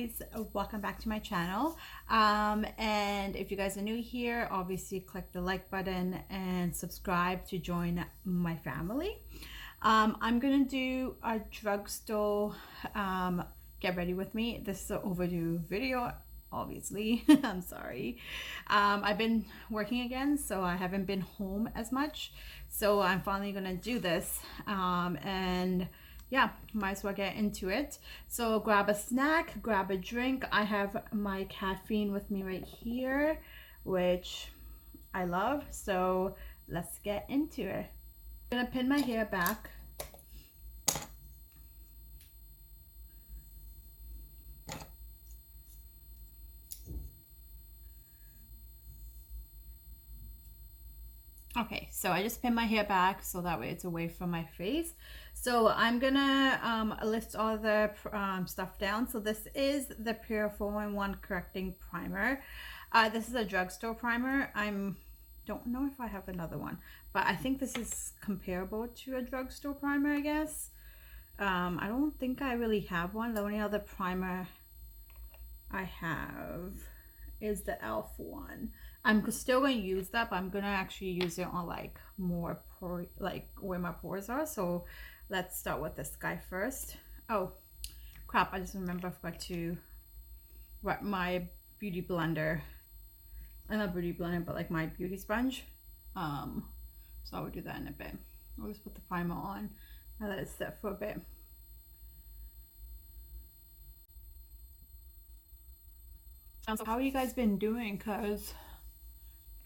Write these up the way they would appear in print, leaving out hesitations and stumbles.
guys, welcome back to my channel. And if you guys are new here, obviously click the like button and subscribe to join my family. I'm gonna do a drugstore get ready with me. This is an overdue video, obviously. I'm sorry. I've been working again, so I haven't been home as much, so I'm finally gonna do this. And yeah, might as well get into it. So grab a snack, grab a drink. I have my caffeine with me right here, which I love, so let's get into it. I'm gonna pin my hair back. Okay, so I just pin my hair back so that way it's away from my face. So I'm gonna list all the stuff down. So this is the Pure 4-in-1 Correcting Primer. This is a drugstore primer. Don't know if I have another one, but I think this is comparable to a drugstore primer, I guess. I don't think I really have one. The only other primer I have is the e.l.f. one. I'm still going to use that, but I'm going to actually use it on like more where my pores are. So let's start with this guy first. Oh crap, I just remember I forgot to wet my beauty blender. Not beauty blender, but like my beauty sponge. So I will do that in a bit. I'll just put the primer on and let it sit for a bit. So how have you guys been doing? Because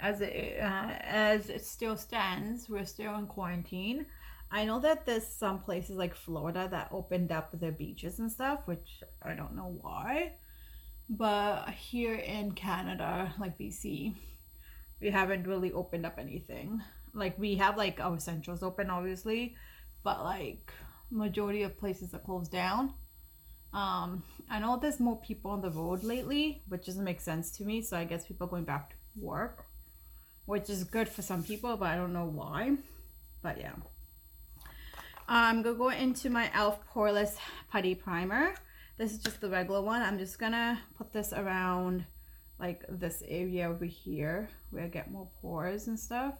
as it still stands, we're still in quarantine. I know that there's some places like Florida that opened up their beaches and stuff, which I don't know why, but here in Canada, like BC, we haven't really opened up anything. Like we have like our essentials open obviously, but like majority of places are closed down. I know there's more people on the road lately, which doesn't make sense to me, so I guess people are going back to work, which is good for some people, but I don't know why. But yeah, I'm gonna go into my e.l.f. Poreless Putty Primer. This is just the regular one. I'm just gonna put this around like this area over here where I get more pores and stuff.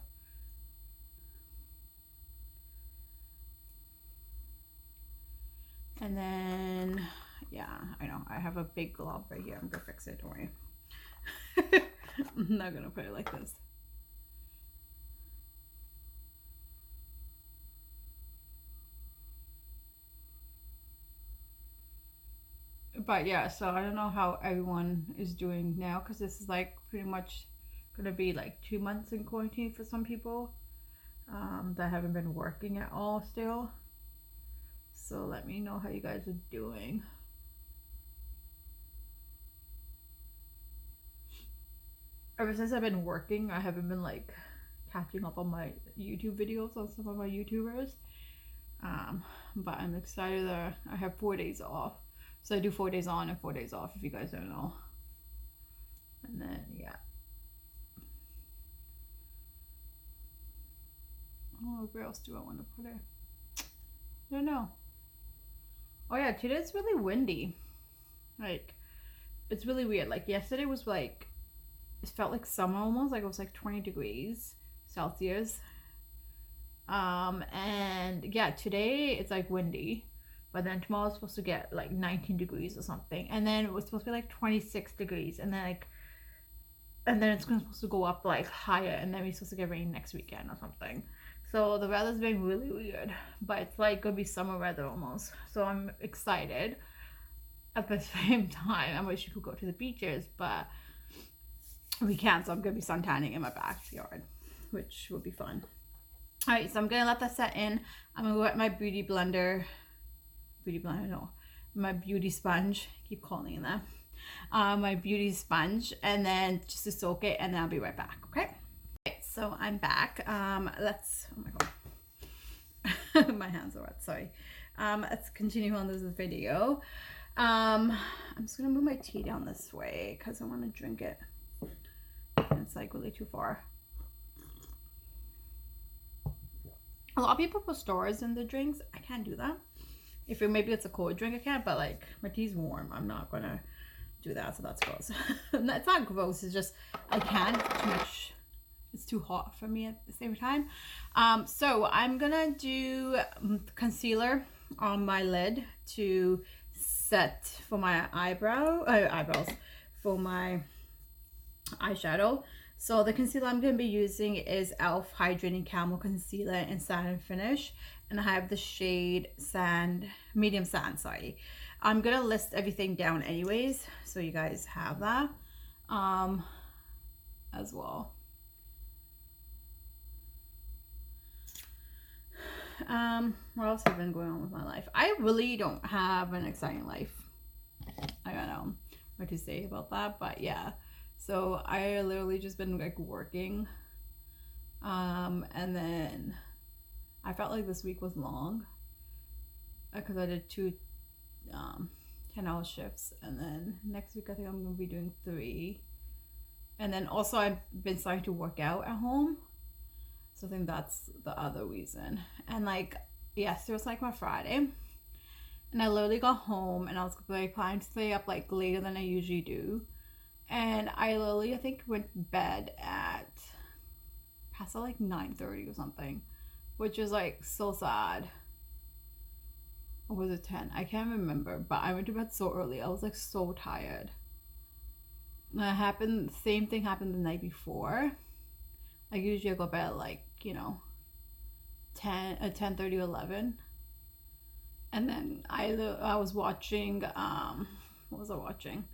And then, yeah, I know I have a big glob right here. I'm gonna fix it, don't worry. I'm not gonna put it like this. But yeah, so I don't know how everyone is doing now, because this is like pretty much gonna be like 2 months in quarantine for some people that haven't been working at all still. So let me know how you guys are doing. Ever since I've been working, I haven't been like catching up on my YouTube videos on some of my YouTubers. But I'm excited that I have 4 days off. So I do 4 days on and 4 days off, if you guys don't know. And then, yeah. Oh, where else do I want to put it? I don't know. Oh yeah, today it's really windy. Like, it's really weird. Like yesterday was like, it felt like summer almost. Like it was like 20 degrees Celsius. And yeah, today it's like windy. But then tomorrow it's supposed to get like 19 degrees or something. And then it was supposed to be like 26 degrees. And then it's supposed to go up like higher. And then we're supposed to get rain next weekend or something. So the weather's been really weird, but it's like gonna be summer weather almost. So I'm excited. At the same time, I wish you could go to the beaches, but we can't. So I'm gonna be suntanning in my backyard, which will be fun. All right, so I'm gonna let that set in. I'm gonna wet my my beauty sponge. I keep calling it that. My beauty sponge, and then just to soak it, and then I'll be right back. Okay. So I'm back. Oh my god, my hands are wet, sorry. Let's continue on this video. I'm just gonna move my tea down this way because I want to drink it. It's like really too far. A lot of people put stores in the drinks. I can't do that. Maybe it's a cold drink, I can, but like my tea's warm. I'm not gonna do that, so that's gross. It's not gross, it's just I can't too much. It's too hot for me at the same time. So I'm gonna do concealer on my lid to set for my eyebrows for my eyeshadow. So the concealer I'm going to be using is e.l.f. Hydrating Camo Concealer in Satin Finish, and I have the shade medium sand, sorry. I'm going to list everything down anyways, so you guys have that as well. What else has been going on with my life? I really don't have an exciting life. I don't know what to say about that, but yeah. So I literally just been like working, and then I felt like this week was long because I did 2 10-hour shifts, and then next week I think I'm gonna be doing 3, and then also I've been starting to work out at home, so I think that's the other reason. And like yesterday was like my Friday, and I literally got home and I was like planning to stay up like later than I usually do. And I literally, I think, went to bed at past like 9:30 or something, which is like so sad. Or was it 10? I can't remember, but I went to bed so early. I was like so tired. And same thing happened the night before. Like usually I go to bed at like, you know, 10:30, 11. And then I was watching, what was I watching?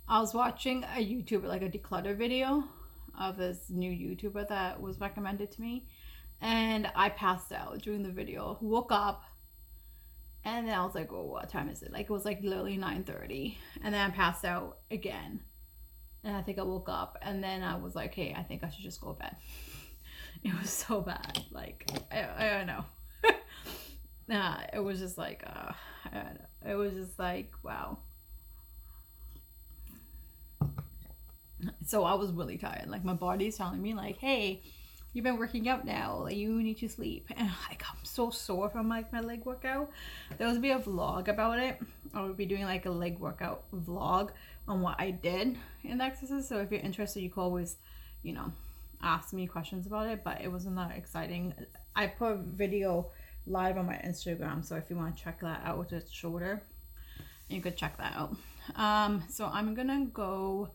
I was watching a YouTuber, like a declutter video of this new YouTuber that was recommended to me. And I passed out during the video, woke up, and then I was like, oh, what time is it? Like it was like literally 9:30. And then I passed out again. And I think I woke up, and then I was like, hey, I think I should just go to bed. It was so bad. Like, I don't know. It was just like, I don't know. It was just like, wow. So I was really tired. Like my body's telling me like, hey, you've been working out now, like you need to sleep. And like I'm so sore from like my leg workout. There will be a vlog about it. I will be doing like a leg workout vlog on what I did in the exercise. So if you're interested, you can always, you know, ask me questions about it. But it wasn't that exciting. I put a video live on my Instagram, so if you want to check that out with its shoulder, you could check that out. So I'm gonna go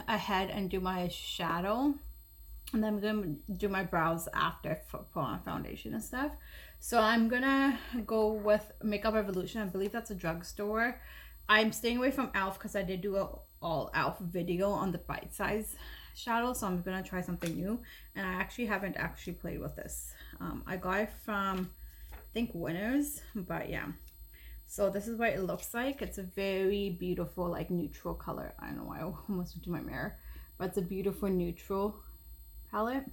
ahead and do my shadow, and then I'm gonna do my brows after put on foundation and stuff. So I'm gonna go with Makeup Revolution. I believe that's a drugstore. I'm staying away from e.l.f. because I did do a all e.l.f. video on the bite size shadow, so I'm gonna try something new. And I actually haven't played with this. I got it from I think Winners, but yeah. So this is what it looks like. It's a very beautiful like neutral color. I don't know why I almost went to my mirror, but it's a beautiful neutral palette.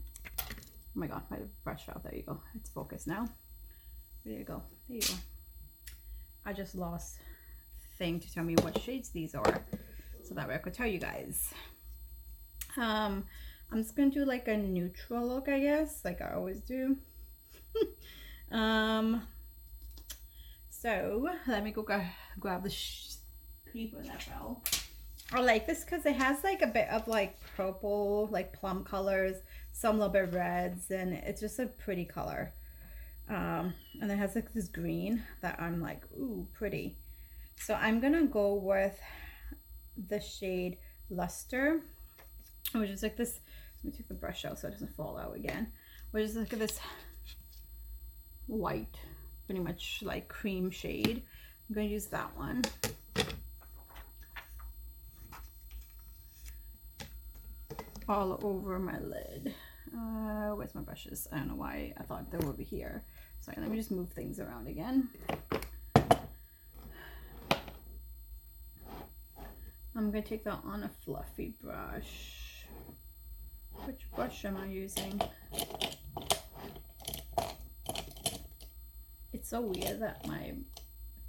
Oh my god, my brush fell. There you go. It's focused now. There you go. There you go. I just lost the thing to tell me what shades these are, so that way I could tell you guys. I'm just gonna do like a neutral look, I guess, like I always do. So let me go grab the paper that fell. I like this because it has like a bit of like purple, like plum colors, some little bit reds, and it's just a pretty color. And it has like this green that I'm like, ooh, pretty. So I'm gonna go with the shade Luster, which is like this. Let me take the brush out so it doesn't fall out again. Which is like this white, pretty much like cream shade. I'm going to use that one. All over my lid. Where's my brushes? I don't know why I thought they were over here. Sorry, let me just move things around again. I'm going to take that on a fluffy brush. Which brush am I using? It's so weird that my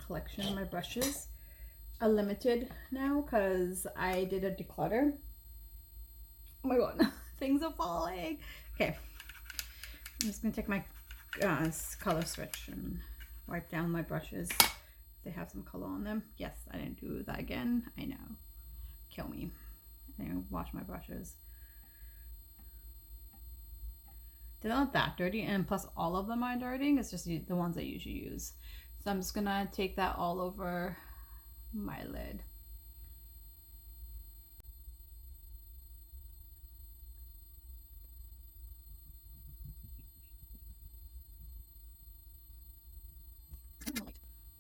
collection of my brushes are limited now because I did a declutter. Oh my god, things are falling. Okay, I'm just gonna take my color switch and wipe down my brushes they have some color on them. Yes, I didn't do that again. I know. Kill me. I didn't wash my brushes. They're not that dirty, and plus all of them are dirty. It's just the ones I usually use. So I'm just gonna take that all over my lid. What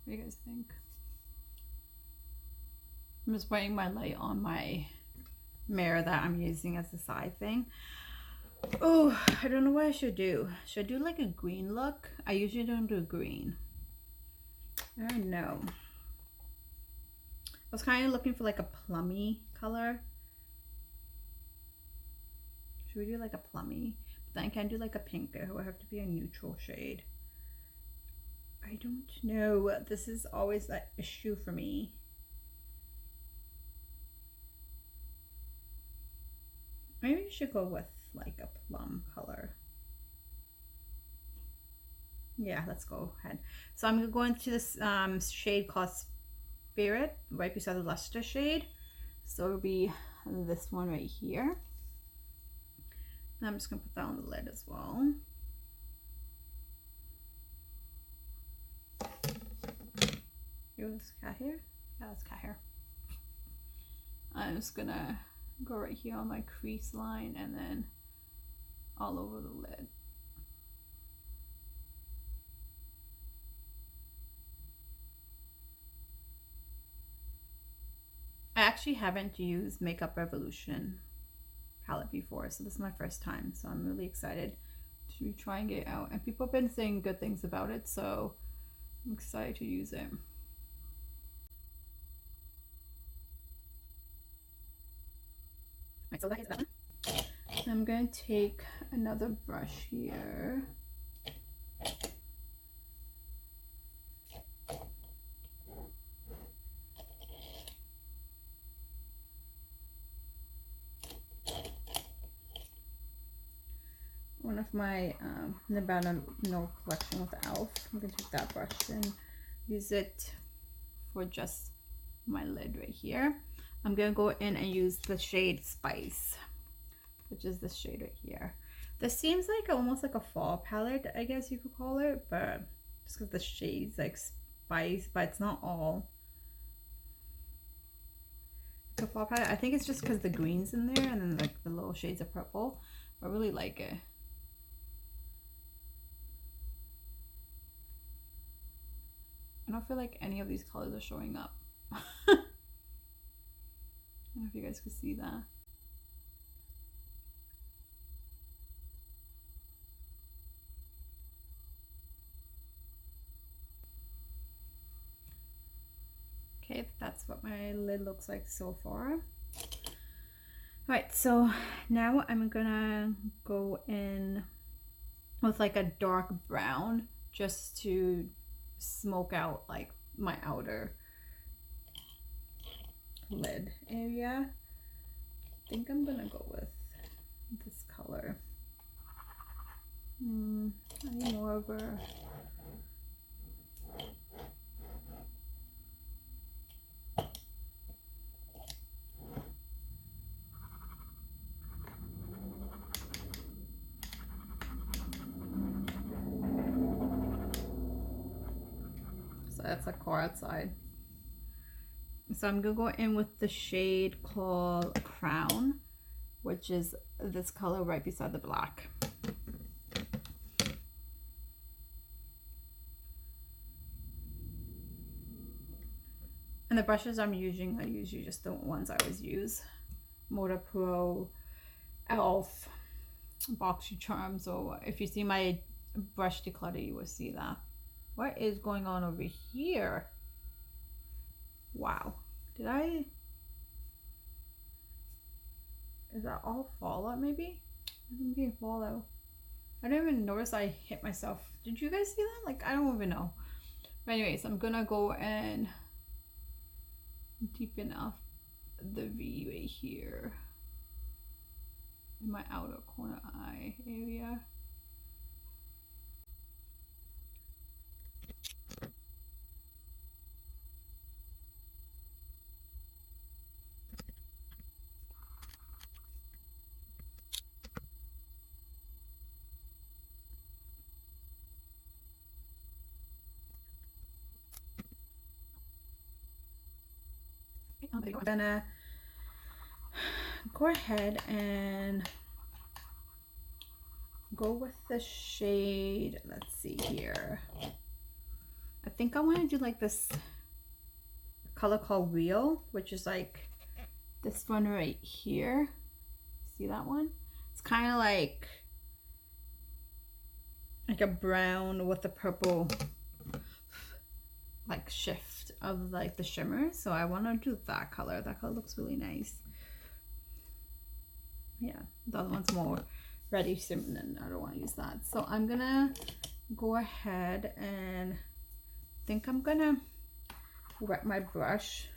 do you guys think? I'm just putting my light on my mirror that I'm using as the side thing. Oh, I don't know what I should do. Should I do like a green look? I usually don't do green. I don't know. I was kind of looking for like a plummy color. Should we do like a plummy? But then I can do like a pink. It would have to be a neutral shade. I don't know. This is always an issue for me. Maybe you should go with like a plum color. Yeah, let's go ahead. So I'm gonna go into this shade called Spirit, right beside the luster shade. So it'll be this one right here. And I'm just gonna put that on the lid as well. Is this cat hair? Yeah, that's cat hair. I'm just gonna go right here on my crease line and then all over the lid. I actually haven't used Makeup Revolution palette before, so this is my first time, so I'm really excited to try and get it out, and people have been saying good things about it, so I'm excited to use it. Right, so that is that one. I'm going to take another brush here. One of my Nabela No collection with e.l.f. I'm going to take that brush and use it for just my lid right here. I'm going to go in and use the shade Spice, which is this shade right here. This seems like almost like a fall palette, I guess you could call it, but just because the shade's like Spice, but it's not all a fall palette. I think it's just because the green's in there and then like the little shades of purple. I really like it. I don't feel like any of these colors are showing up. I don't know if you guys could see that. Okay, that's what my lid looks like so far. Alright, so now I'm gonna go in with like a dark brown just to smoke out like my outer lid area. I think I'm gonna go with this color. I need more of a that's a car outside. So I'm gonna go in with the shade called Crown, which is this color right beside the black. And the brushes I'm using are usually just the ones I always use. Motor Pro, e.l.f., Boxy Charms, or if you see my brush declutter, you will see that. What is going on over here? Wow. Did I... Is that all fallout maybe? I'm getting fallout. I didn't even notice I hit myself. Did you guys see that? Like, I don't even know. But anyways, I'm gonna go and deepen up the V right here in my outer corner eye area. There you go. I'm gonna go ahead and go with the shade, let's see here. I think I want to do like this color called Real, which is like this one right here. See that one? It's kind of like a brown with a purple like shift of like the shimmer. So I want to do that color. That color looks really nice. Yeah, the other one's more ready cinnamon. I don't want to use that. So I'm gonna go ahead and think I'm gonna wet my brush.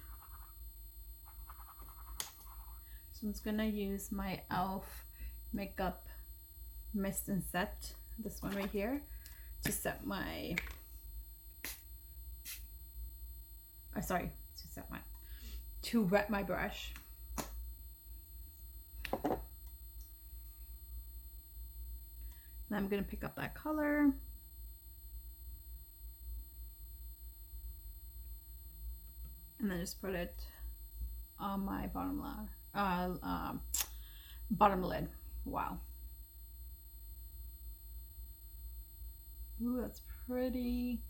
So I'm just gonna use my e.l.f. makeup mist and set, this one right here, to set my to wet my brush. And I'm gonna pick up that color. And then just put it on my bottom lid. Wow. Ooh, that's pretty.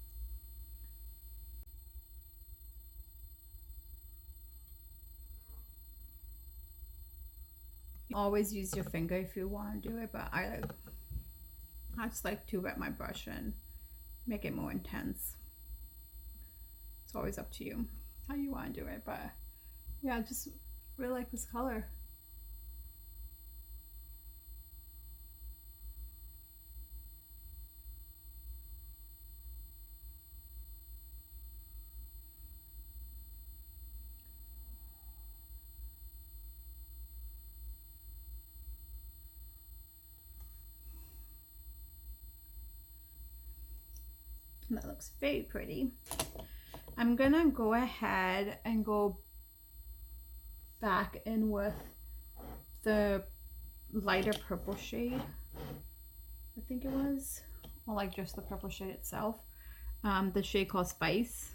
Always use your finger if you want to do it, but I just like to wet my brush and make it more intense. It's always up to you how you want to do it, but yeah, I just really like this color. That looks very pretty. I'm gonna go ahead and go back in with the lighter purple shade, I think it was, or like just the purple shade itself. The shade called Spice,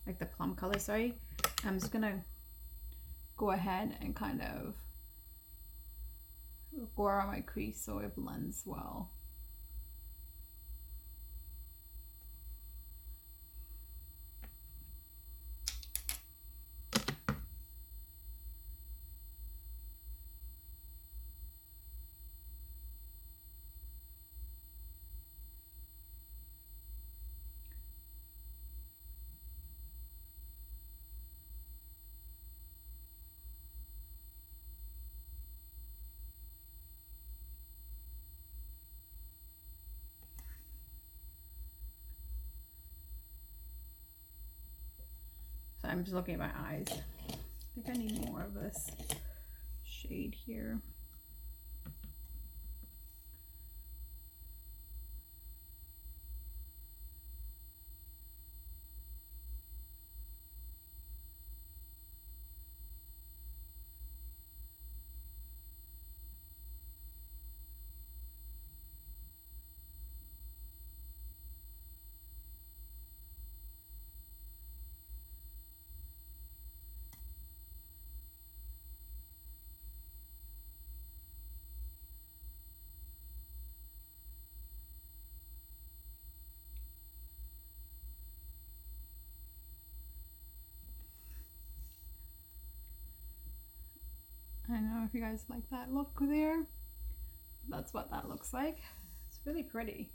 like the plum color, sorry. I'm just gonna go ahead and kind of go around my crease so it blends well. So I'm just looking at my eyes. I think I need more of this shade here. I don't know if you guys like that look there. That's what that looks like. It's really pretty.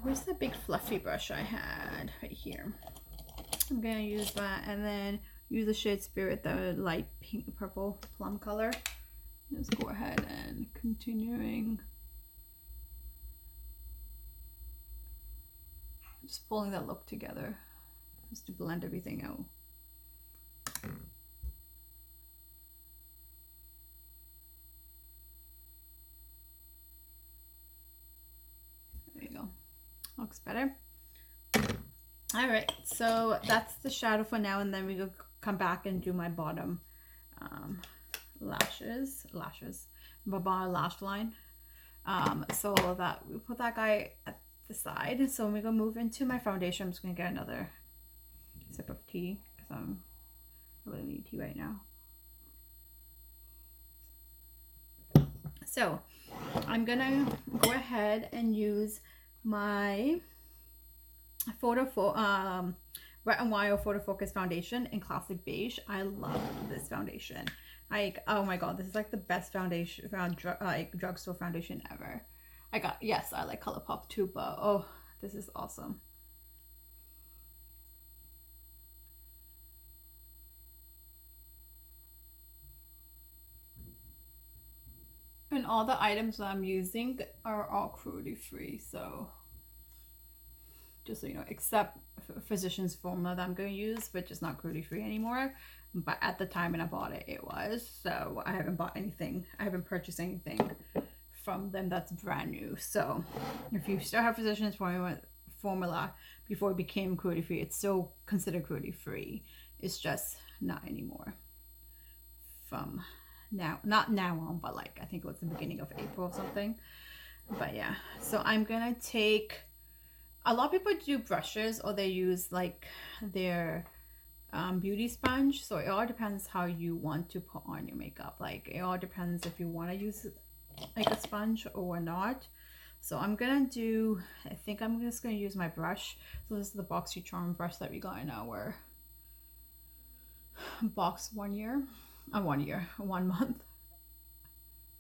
Where's the big fluffy brush I had? Right here. I'm gonna use that and then use the shade Spirit, the light pink purple plum color. Just go ahead and continuing. Just pulling that look together just to blend everything out. Looks better. All right, so that's the shadow for now, and then we will come back and do my bottom lashes, bottom lash line. So that we put that guy at the side. So when we go move into my foundation, I'm just gonna get another sip of tea because I'm really need tea right now. So I'm gonna go ahead and use my Wet n Wild Photo Focus foundation in Classic Beige. I love this foundation. Like, oh my god, this is like the best foundation, like drugstore foundation ever. Yes, I like ColourPop too, but oh, this is awesome. And all the items that I'm using are all cruelty free, so just so you know, except Physicians formula that I'm going to use, which is not cruelty free anymore. But at the time when I bought it, it was. So I haven't bought anything. I haven't purchased anything from them that's brand new. So if you still have Physicians formula before it became cruelty free, it's still considered cruelty free. It's just not anymore. From now, not now on, but like I think it was the beginning of April or something. But yeah, so I'm gonna take. A lot of people do brushes or they use like their beauty sponge, so it all depends how you want to put on your makeup. Like it all depends if you want to use like a sponge or not. So I'm gonna do, I think I'm just gonna use my brush. So this is the Boxy Charm brush that we got in our box 1 month.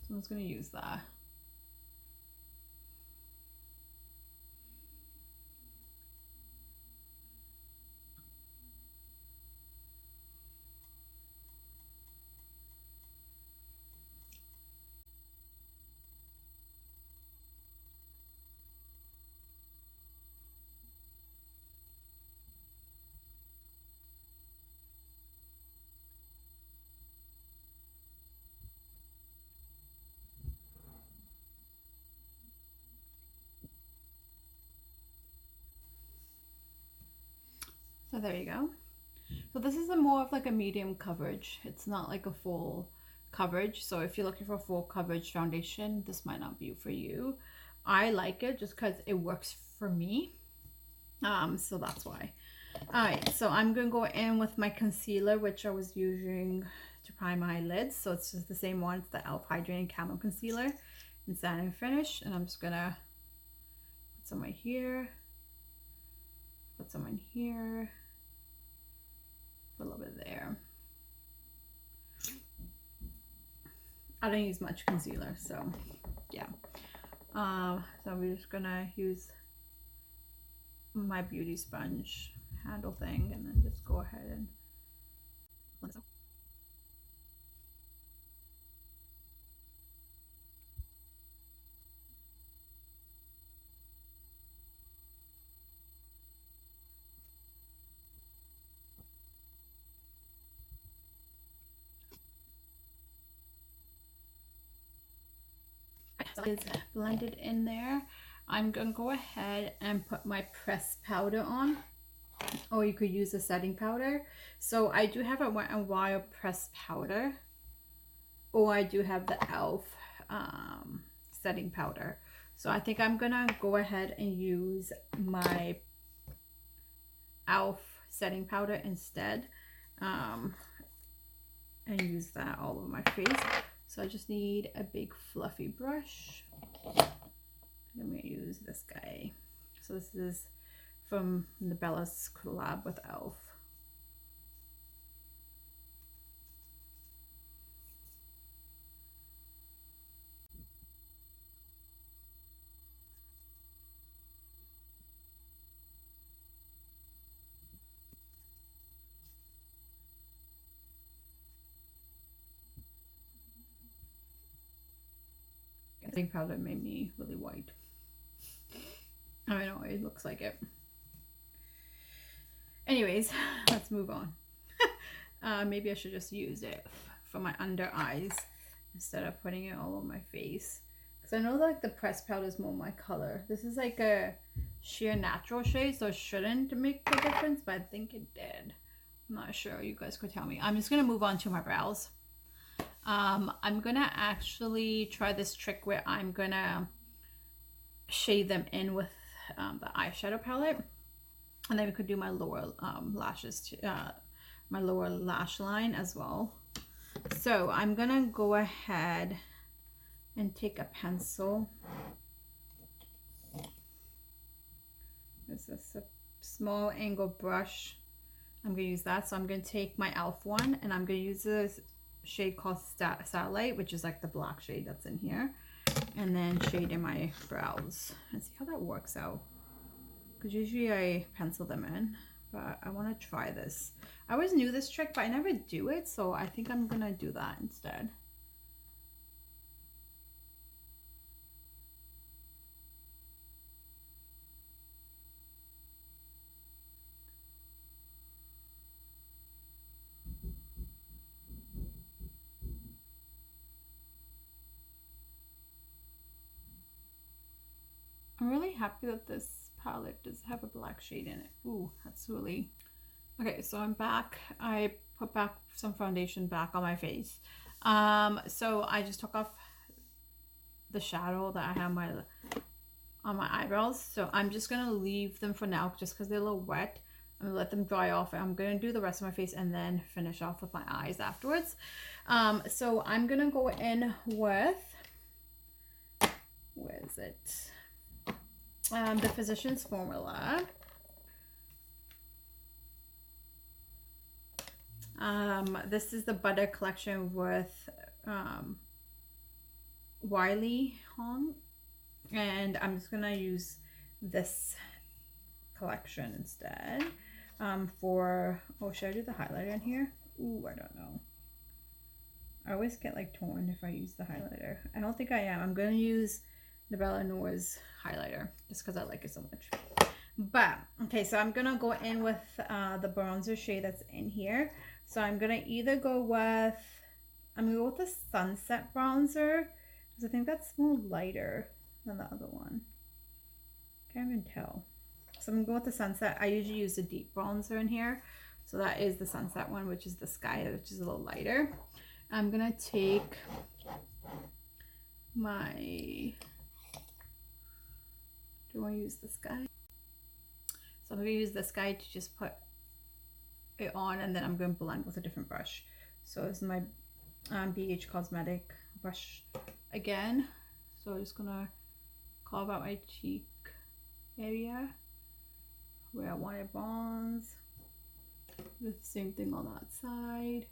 So I'm just gonna use that. So there you go. So this is more of like a medium coverage. It's not like a full coverage. So if you're looking for a full coverage foundation, this might not be for you. I like it just because it works for me. So that's why. Alright, so I'm going to go in with my concealer, which I was using to prime my lids. So it's just the same one. It's the e.l.f. Hydrating Camo Concealer in Satin Finish. And I'm just going to put some right here. Put some in here. A little bit there. I don't use much concealer, so yeah. So we're just gonna use my beauty sponge handle thing and then just go ahead and blend this out. So it's blended in there. I'm gonna go ahead and put my pressed powder on, or you could use a setting powder. So I do have a Wet n Wild pressed powder, or I do have the e.l.f. Setting powder. So I think I'm gonna go ahead and use my e.l.f. setting powder instead, and use that all over my face. So I just need a big fluffy brush. I'm going to use this guy. So this is from Nabela's collab with e.l.f. Setting powder made me really white. I know, it looks like it. Anyways, let's move on. Maybe I should just use it for my under eyes instead of putting it all on my face. Because I know like the pressed powder is more my color. This is like a sheer natural shade, so it shouldn't make a difference, but I think it did. I'm not sure. You guys could tell me. I'm just going to move on to my brows. I'm gonna actually try this trick where I'm gonna shade them in with the eyeshadow palette, and then we could do my lower lashes too, my lower lash line as well. So I'm gonna go ahead and take a pencil. This is a small angle brush. I'm gonna use that. So I'm gonna take my e.l.f. one, and I'm gonna use this shade called Satellite, which is like the black shade that's in here, and then shade in my brows and see how that works out. Because usually I pencil them in, but I want to try this. I always knew this trick, but I never do it, so I think I'm gonna do that instead. I'm really happy that this palette does have a black shade in it. Ooh, that's really... Okay, so I'm back. I put back some foundation back on my face. So I just took off the shadow that I have on my eyebrows. So I'm just gonna leave them for now just because they're a little wet. I'm gonna let them dry off, and I'm gonna do the rest of my face and then finish off with my eyes afterwards. So I'm gonna go in with... Where is it? The Physicians formula. This is the Butter collection with Weylie Hoang, and I'm just gonna use this collection instead. For, oh, should I do the highlighter in here? Ooh, I don't know. I always get like torn if I use the highlighter. I don't think I am. I'm gonna use Nabela Noor's highlighter just because I like it so much. But okay, so I'm gonna go in with the bronzer shade that's in here. So I'm gonna either go with, I'm gonna go with the Sunset bronzer because I think that's more lighter than the other one. Can't even tell. So I'm gonna go with the Sunset. I usually use the deep bronzer in here, so that is the Sunset one, which is the Sky, which is a little lighter. I'm gonna take my, do I use the Sky? So I'm going to use this guy to just put it on, and then I'm going to blend with a different brush. So this is my BH Cosmetic brush again. So I'm just going to carve out my cheek area where I wanted bronze. Do the same thing on that side.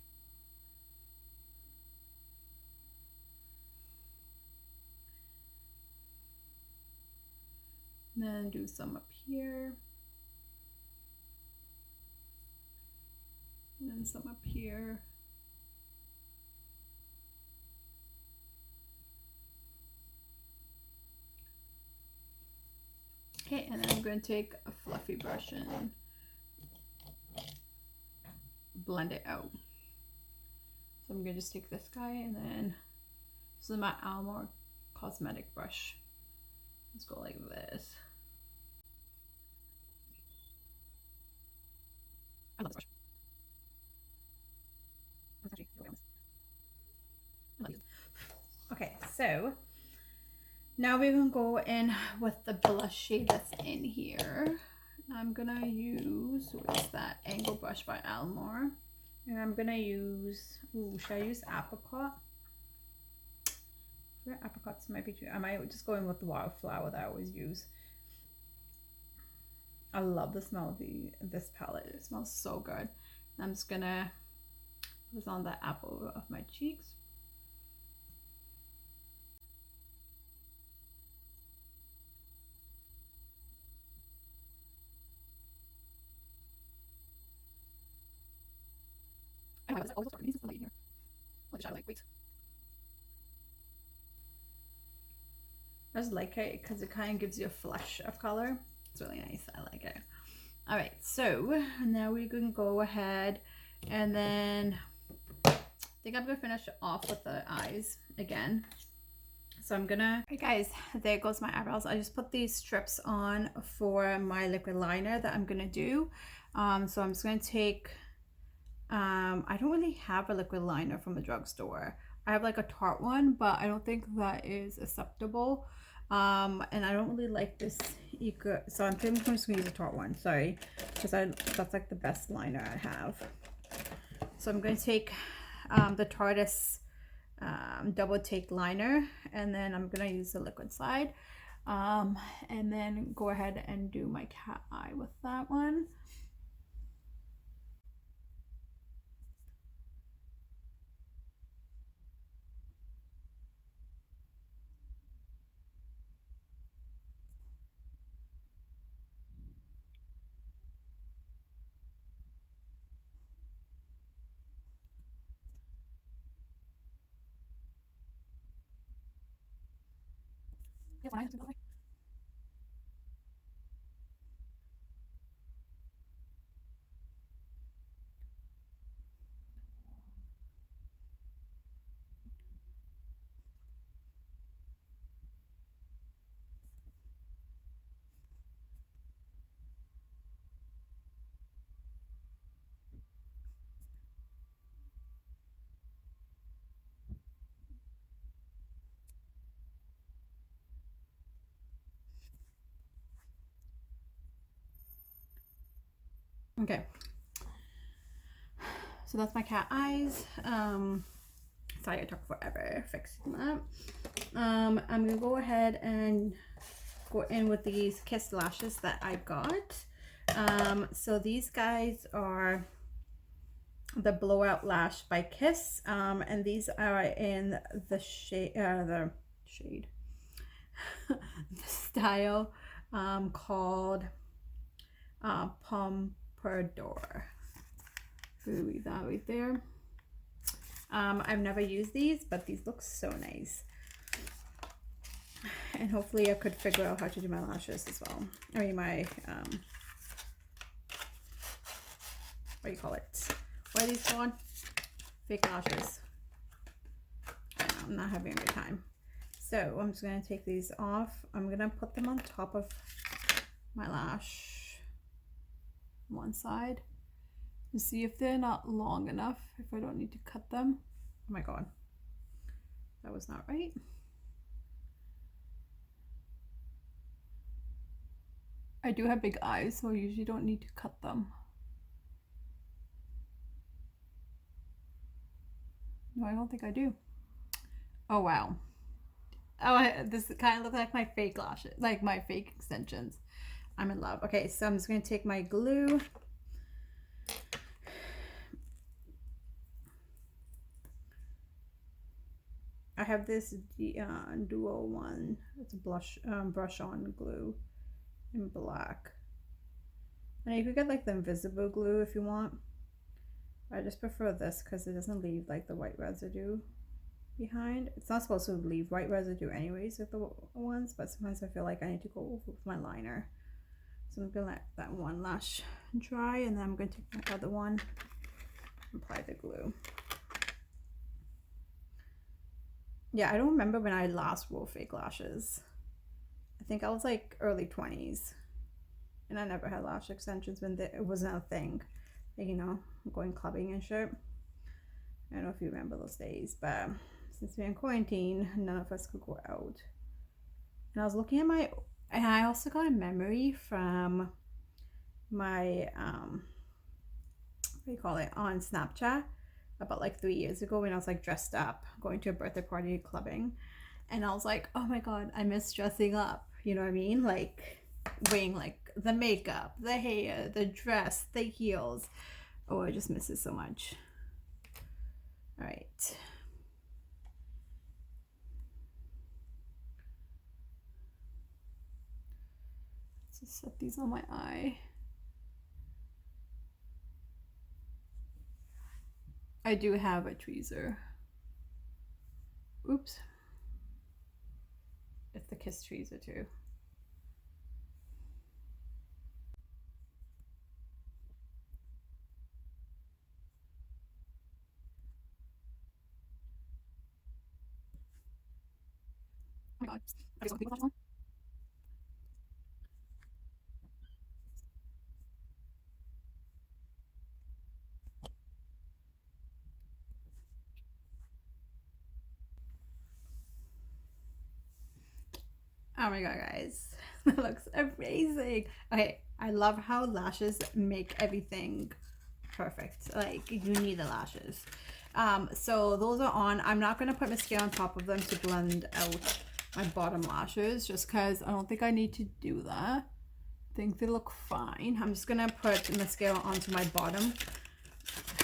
And then do some up here. And then some up here. Okay, and then I'm going to take a fluffy brush and blend it out. So I'm going to just take this guy, and then this is my Eyeliner Cosmetic brush. Let's go like this. I love this brush. Okay, so now we're gonna go in with the blush shade that's in here. I'm gonna use, what is that, Angle Brush by Eyeliner, and I'm gonna use, ooh, should I use Apricot? Apricots might be too, I might just go in with the Wildflower that I always use. I love the smell of this palette. It smells so good. I'm just gonna put this on the apple of my cheeks. I just like it because it kind of gives you a flush of color. It's really nice. I like it. All right, so now we're gonna go ahead and then I think I'm gonna finish off with the eyes again. So I'm gonna, hey guys, there goes my eyebrows. I just put these strips on for my liquid liner that I'm gonna do. So I'm just gonna take, I don't really have a liquid liner from the drugstore. I have like a Tarte one, but I don't think that is acceptable. And I don't really like this so I'm just gonna use a Tarte one, sorry, because that's like the best liner I have. So I'm going to take the Tarterist double take liner, and then I'm going to use the liquid side, and then go ahead and do my cat eye with that one. Okay, so that's my cat eyes. Sorry, I took forever fixing that. I'm gonna go ahead and go in with these Kiss lashes that I got. So these guys are the Blowout Lash by Kiss, and these are in the the style called Pompadour. Leave that right there. I've never used these, but these look so nice. And hopefully I could figure out how to do my lashes as well. I mean my, what do you call it? What are these called? Fake lashes. I know, I'm not having a good time. So I'm just going to take these off. I'm going to put them on top of my lash. One side. To see if they're not long enough, if I don't need to cut them. Oh my god, that was not right. I do have big eyes, so I usually don't need to cut them. No, I don't think I do. Oh wow. Oh, this kind of looks like my fake lashes, like my fake extensions. I'm in love. Okay, so I'm just going to take my glue. I have this duo one. It's a blush brush on glue in black. And you could get like the invisible glue if you want. I just prefer this because it doesn't leave like the white residue behind. It's not supposed to leave white residue anyways with the ones, but sometimes I feel like I need to go with my liner. So I'm gonna let that one lash dry, and then I'm going to take my other one and apply the glue. Yeah, I don't remember when I last wore fake lashes. I think I was like early 20s. And I never had lash extensions when it wasn't a thing. Like, you know, going clubbing and shit. I don't know if you remember those days, but since we're in quarantine, none of us could go out. And I was looking at my, and I also got a memory from my, what do you call it, on Snapchat about like 3 years ago when I was like dressed up, going to a birthday party clubbing. And I was like, oh my god, I miss dressing up. You know what I mean? Like wearing like the makeup, the hair, the dress, the heels. Oh, I just miss it so much. All right. Let's just set these on my eye. I do have a tweezer. Oops. It's the Kiss tweezer too. Oh my god. Okay, so one. Oh my god, guys. That looks amazing. Okay, I love how lashes make everything perfect. Like, you need the lashes. So those are on. I'm not going to put mascara on top of them to blend out my bottom lashes, just because I don't think I need to do that. I think they look fine. I'm just going to put mascara onto my bottom.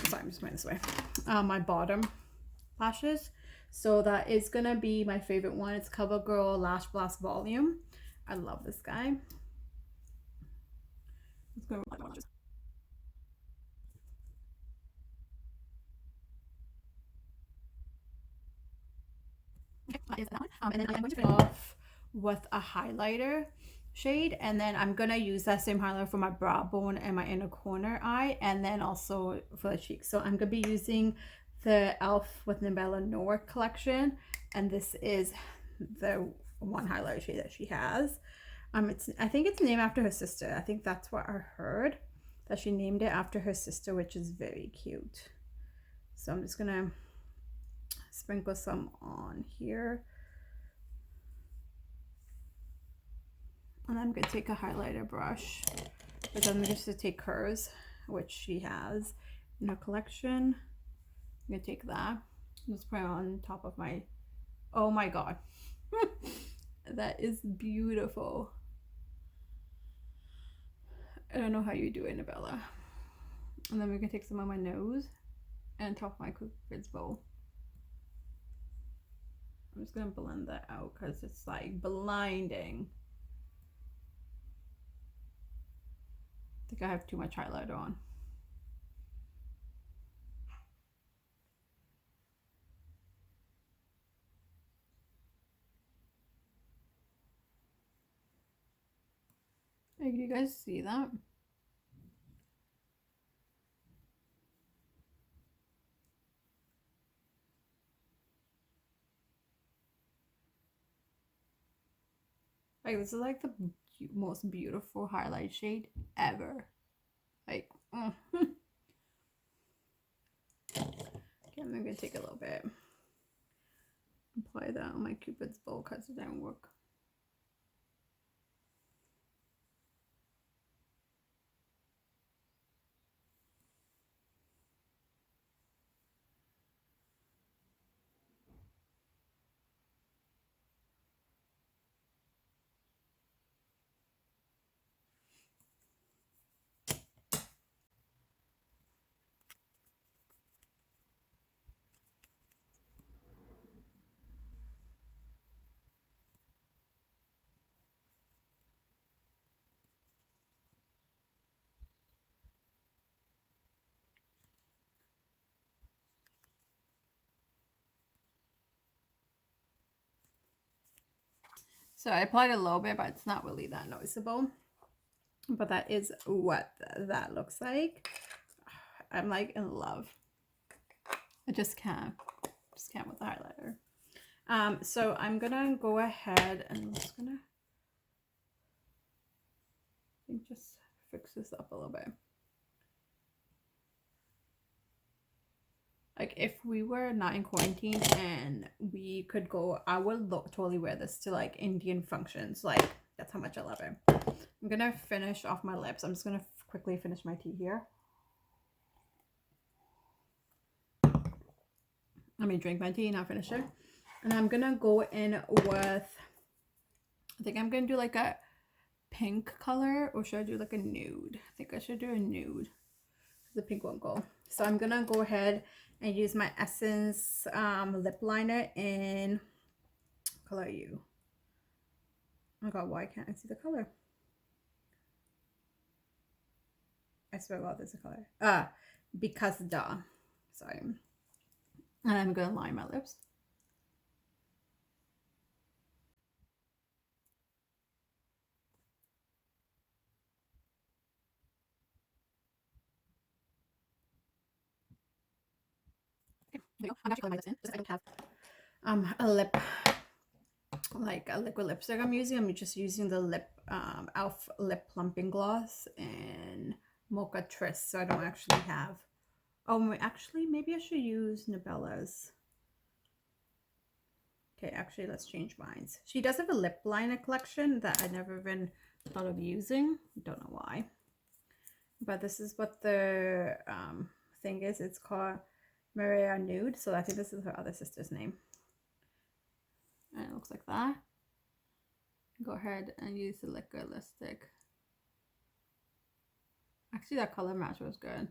Sorry, I'm just going this way. My bottom lashes. So that is going to be my favorite one. It's Covergirl Lashblast Volume. I love this guy. It's going to lashes. Okay, that is that one. And then I am going to finish off with a highlighter shade, and then I'm gonna use that same highlighter for my brow bone and my inner corner eye, and then also for the cheeks. So I'm gonna be using the e.l.f. with Nabela Noor collection, and this is the one highlighter shade that she has. I think it's named after her sister. I think that's what I heard, that she named it after her sister, which is very cute. So I'm just gonna sprinkle some on here. And I'm going to take a highlighter brush, but I'm just to take hers, which she has in her collection. I'm going to take that, just put it on top of my, oh my god, that is beautiful. I don't know how you do it, Nabela. And then we're going to take some on my nose and top of my Cupid's bow. I'm just going to blend that out because it's like blinding. I think I have too much highlighter on. Hey, can you guys see that? Like, this is like the most beautiful highlight shade ever. Like, okay, I'm gonna take a little bit, apply that on my Cupid's bow because it didn't work. So I applied a little bit, but it's not really that noticeable. But that is what that looks like. I'm like in love. I just can't with the highlighter. So I'm gonna go ahead and I'm just gonna, I think, just fix this up a little bit. Like, if we were not in quarantine and we could go, I would totally wear this to like Indian functions. Like, that's how much I love it. I'm gonna finish off my lips. I'm just gonna quickly finish my tea here. Let me drink my tea and I'll finish it. And I'm gonna go in with, I think I'm gonna do like a pink color, or should I do like a nude? I think I should do a nude. The pink won't go. So I'm gonna go ahead and use my Essence lip liner in color U. Oh my god, why can't I see the color? I swear God, there's a color. Because duh. Sorry. And I'm gonna line my lips. Okay, there you go. I'm actually going my lips in. Just I don't have a lip, like a liquid lipstick I'm using. I'm just using the e.l.f. lip plumping gloss in Mocha Tris. So I don't actually have, oh, actually maybe I should use Nabela's. Okay, actually let's change mines. She does have a lip liner collection that I never even thought of using. Don't know why. but this is what the thing is. It's called Maria Nude, so I think this is her other sister's name, and it looks like that. Go ahead and use the liquid lipstick. Actually, that color match was good.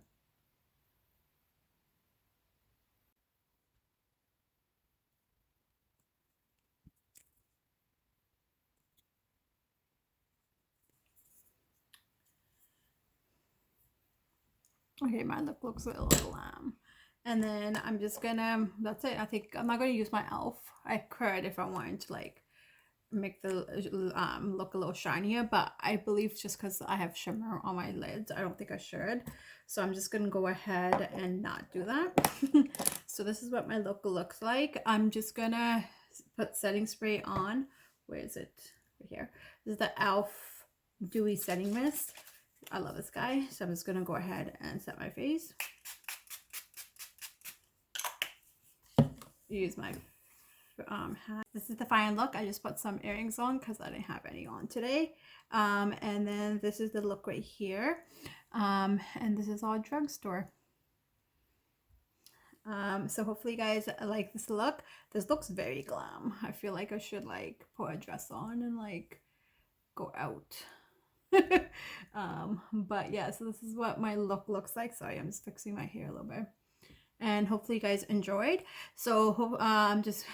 Okay, my lip looks a little glam. And then I'm just gonna, that's it. I think I'm not gonna use my e.l.f. I could if I wanted to like make the look a little shinier, but I believe just because I have shimmer on my lids, I don't think I should. So I'm just gonna go ahead and not do that. So this is what my look looks like. I'm just gonna put setting spray on. Where is it? Right here. This is the e.l.f. Dewy Setting Mist. I love this guy. So I'm just gonna go ahead and set my face. Use my hat. This is the final look. I just put some earrings on because I didn't have any on today. And then this is the look right here. And this is all drugstore. So hopefully you guys like this look. This looks very glam. I feel like I should like put a dress on and like go out. But yeah, so this is what my look looks like. Sorry, I'm just fixing my hair a little bit. And hopefully you guys enjoyed. So just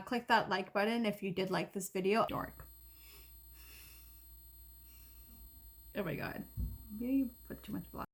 click that like button if you did like this video. Dark. Oh my god. Maybe you put too much black.